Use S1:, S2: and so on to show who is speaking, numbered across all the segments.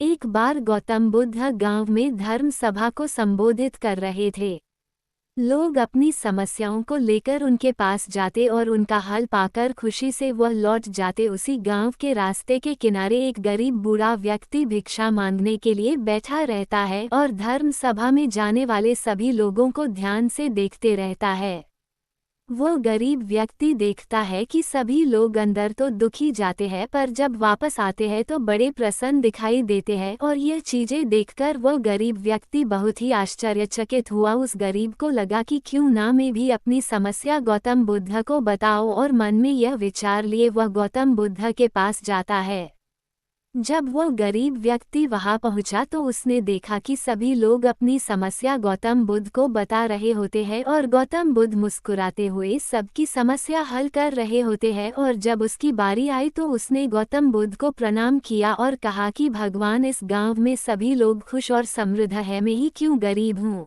S1: एक बार गौतम बुद्ध गांव में धर्म सभा को संबोधित कर रहे थे। लोग अपनी समस्याओं को लेकर उनके पास जाते और उनका हल पाकर खुशी से वह लौट जाते। उसी गांव के रास्ते के किनारे एक गरीब बूढ़ा व्यक्ति भिक्षा मांगने के लिए बैठा रहता है और धर्म सभा में जाने वाले सभी लोगों को ध्यान से देखते रहता है। वो गरीब व्यक्ति देखता है कि सभी लोग अंदर तो दुखी जाते हैं पर जब वापस आते हैं तो बड़े प्रसन्न दिखाई देते हैं और यह चीजें देखकर वो गरीब व्यक्ति बहुत ही आश्चर्यचकित हुआ। उस गरीब को लगा कि क्यों ना मैं भी अपनी समस्या गौतम बुद्ध को बताऊं और मन में यह विचार लिए वह गौतम बुद्ध के पास जाता है। जब वो गरीब व्यक्ति वहां पहुंचा तो उसने देखा कि सभी लोग अपनी समस्या गौतम बुद्ध को बता रहे होते हैं और गौतम बुद्ध मुस्कुराते हुए सबकी समस्या हल कर रहे होते हैं। और जब उसकी बारी आई तो उसने गौतम बुद्ध को प्रणाम किया और कहा कि भगवान, इस गांव में सभी लोग खुश और समृद्ध हैं, मैं ही क्यों गरीब हूँ।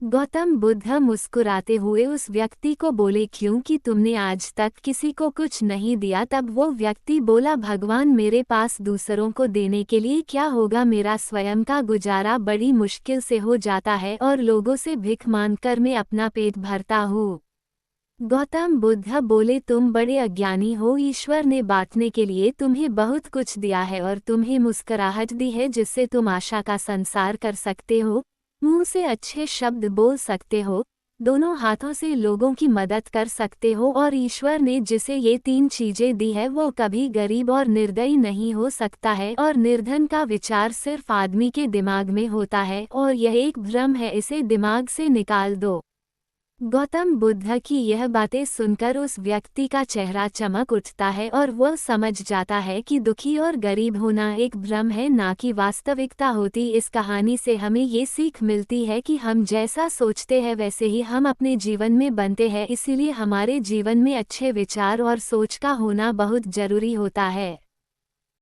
S1: गौतम बुद्ध मुस्कुराते हुए उस व्यक्ति को बोले, क्योंकि तुमने आज तक किसी को कुछ नहीं दिया। तब वो व्यक्ति बोला, भगवान, मेरे पास दूसरों को देने के लिए क्या होगा, मेरा स्वयं का गुजारा बड़ी मुश्किल से हो जाता है और लोगों से भिख मांगकर मैं अपना पेट भरता हूँ। गौतम बुद्ध बोले, तुम बड़े अज्ञानी हो। ईश्वर ने बांटने के लिए तुम्हें बहुत कुछ दिया है और तुम्हें मुस्कुराहट दी है जिससे तुम आशा का संसार कर सकते हो, मुंह से अच्छे शब्द बोल सकते हो, दोनों हाथों से लोगों की मदद कर सकते हो। और ईश्वर ने जिसे ये तीन चीजें दी है वो कभी गरीब और निर्दयी नहीं हो सकता है। और निर्धन का विचार सिर्फ आदमी के दिमाग में होता है और यह एक भ्रम है, इसे दिमाग से निकाल दो। गौतम बुद्ध की यह बातें सुनकर उस व्यक्ति का चेहरा चमक उठता है और वह समझ जाता है कि दुखी और गरीब होना एक भ्रम है, ना कि वास्तविकता होती। इस कहानी से हमें ये सीख मिलती है कि हम जैसा सोचते हैं वैसे ही हम अपने जीवन में बनते हैं, इसीलिए हमारे जीवन में अच्छे विचार और सोच का होना बहुत जरूरी होता है।